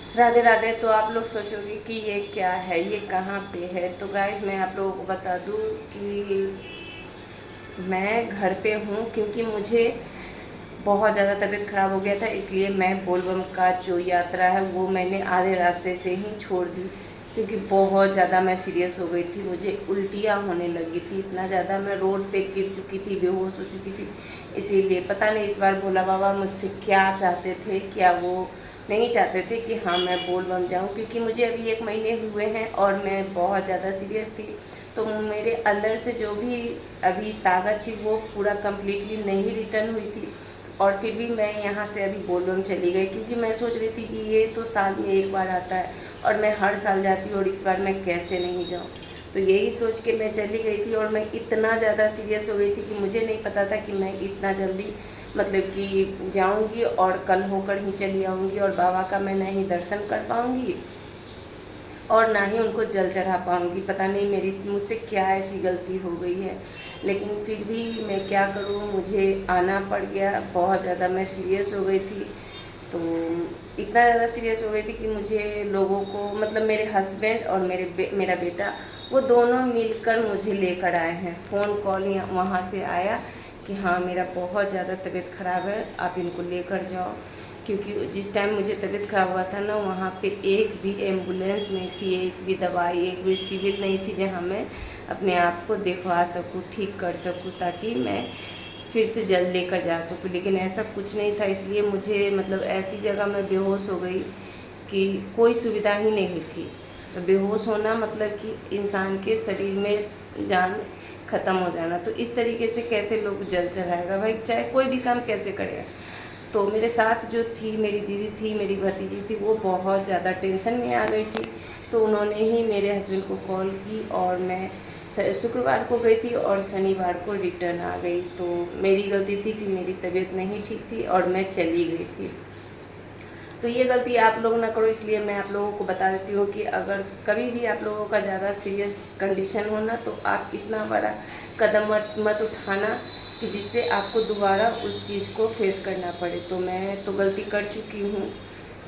राधे राधे। तो आप लोग सोचोगे कि ये क्या है, ये कहाँ पे है। तो गाइस मैं आप लोगों को बता दूँ कि मैं घर पे हूँ, क्योंकि मुझे बहुत ज़्यादा तबीयत ख़राब हो गया था, इसलिए मैं बोलबम का जो यात्रा है वो मैंने आधे रास्ते से ही छोड़ दी, क्योंकि बहुत ज़्यादा मैं सीरियस हो गई थी। मुझे उल्टियाँ होने लगी थी, इतना ज़्यादा मैं रोड पे गिर चुकी थी, बेहोश हो चुकी थी। इसीलिए पता नहीं इस बार भोला बाबा मुझसे क्या चाहते थे, क्या वो नहीं चाहते थे कि हाँ मैं बोलबम जाऊँ, क्योंकि मुझे अभी 1 महीने हुए हैं और मैं बहुत ज़्यादा सीरियस थी। तो मेरे अंदर से जो भी अभी ताकत थी वो पूरा कम्प्लीटली नहीं रिटर्न हुई थी, और फिर भी मैं यहाँ से अभी बोलबम चली गई, क्योंकि मैं सोच रही थी कि ये तो साल में एक बार आता है और मैं हर साल जाती हूँ, और इस बार मैं कैसे नहीं जाऊँ। तो यही सोच के मैं चली गई थी, और मैं इतना ज़्यादा सीरियस हो गई थी कि मुझे नहीं पता था कि मैं इतना जल्दी मतलब कि जाऊँगी और कल होकर ही चली आऊँगी, और बाबा का मैं ना ही दर्शन कर पाऊँगी और ना ही उनको जल चढ़ा पाऊँगी। पता नहीं मुझसे क्या ऐसी गलती हो गई है, लेकिन फिर भी मैं क्या करूँ, मुझे आना पड़ गया। बहुत ज़्यादा मैं सीरियस हो गई थी, तो इतना ज़्यादा सीरियस हो गई थी कि मुझे लोगों को मतलब मेरे हस्बैंड और मेरा बेटा वो दोनों मिलकर मुझे लेकर आए हैं। फ़ोन कॉल वहाँ से आया कि हाँ मेरा बहुत ज़्यादा तबीयत ख़राब है, आप इनको लेकर जाओ। क्योंकि जिस टाइम मुझे तबीयत ख़राब हुआ था ना, वहाँ पे एक भी एम्बुलेंस नहीं थी, एक भी दवाई, एक भी सिविल नहीं थी जहाँ मैं अपने आप को दिखवा सकूँ, ठीक कर सकूँ, ताकि मैं फिर से जल्द लेकर जा सकूँ। लेकिन ऐसा कुछ नहीं था, इसलिए मुझे मतलब ऐसी जगह मैं बेहोश हो गई कि कोई सुविधा ही नहीं थी। तो बेहोश होना मतलब कि इंसान के शरीर में जान ख़त्म हो जाना। तो इस तरीके से कैसे लोग जल चढ़ाएगा भाई, चाहे कोई भी काम कैसे करेगा। तो मेरे साथ जो थी मेरी दीदी थी, मेरी भतीजी थी, वो बहुत ज़्यादा टेंशन में आ गई थी। तो उन्होंने ही मेरे हस्बैंड को कॉल की, और मैं शुक्रवार को गई थी और शनिवार को रिटर्न आ गई। तो मेरी गलती थी कि मेरी तबीयत नहीं ठीक थी और मैं चली गई थी। तो ये गलती आप लोग ना करो, इसलिए मैं आप लोगों को बता देती हूँ कि अगर कभी भी आप लोगों का ज़्यादा सीरियस कंडीशन हो ना, तो आप इतना बड़ा कदम मत उठाना कि जिससे आपको दोबारा उस चीज़ को फेस करना पड़े। तो मैं तो गलती कर चुकी हूँ,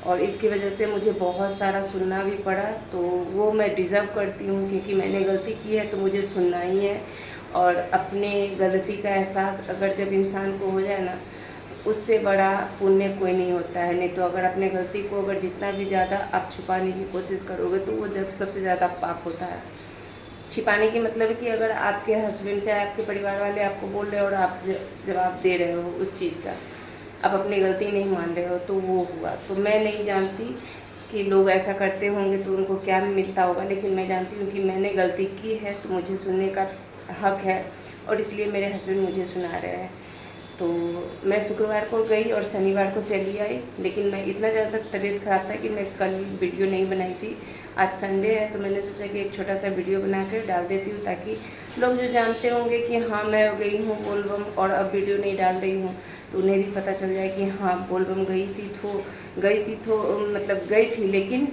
और इसकी वजह से मुझे बहुत सारा सुनना भी पड़ा। तो वो मैं डिज़र्व करती हूँ, क्योंकि मैंने गलती की है तो मुझे सुनना ही है। और अपने गलती का एहसास अगर जब इंसान को हो जाए ना, उससे बड़ा पुण्य कोई नहीं होता है। नहीं तो अगर अपने गलती को अगर जितना भी ज़्यादा आप छुपाने की कोशिश करोगे, तो वो जब सबसे ज़्यादा पाप होता है। छिपाने की मतलब है कि अगर आपके हस्बैंड चाहे आपके परिवार वाले आपको बोल रहे हो और आप जवाब दे रहे हो उस चीज़ का, आप अपनी गलती नहीं मान रहे हो, तो वो हुआ। तो मैं नहीं जानती कि लोग ऐसा करते होंगे तो उनको क्या मिलता होगा, लेकिन मैं जानती हूँ कि मैंने गलती की है तो मुझे सुनने का हक है, और इसलिए मेरे हस्बैंड मुझे सुना रहे हैं। तो मैं शुक्रवार को गई और शनिवार को चली आई, लेकिन मैं इतना ज़्यादा तबीयत ख़राब था कि मैं कल वीडियो नहीं बनाई थी। आज संडे है तो मैंने सोचा कि एक छोटा सा वीडियो बना कर डाल देती हूँ, ताकि लोग जो जानते होंगे कि हाँ मैं गई हूँ बोलबम और अब वीडियो नहीं डाल रही हूँ, तो उन्हें भी पता चल जाए कि हाँ बोलबम गई थी मतलब गई थी, लेकिन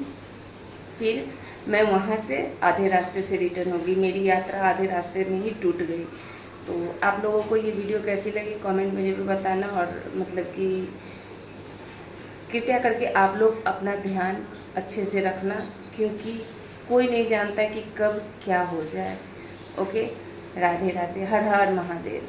फिर मैं वहाँ से आधे रास्ते से रिटर्न होगी। मेरी यात्रा आधे रास्ते में ही टूट गई। तो आप लोगों को ये वीडियो कैसी लगी कमेंट में ज़रूर बताना, और मतलब कि कृपया करके आप लोग अपना ध्यान अच्छे से रखना, क्योंकि कोई नहीं जानता कि कब क्या हो जाए। ओके, राधे राधे, हर हर महादेव।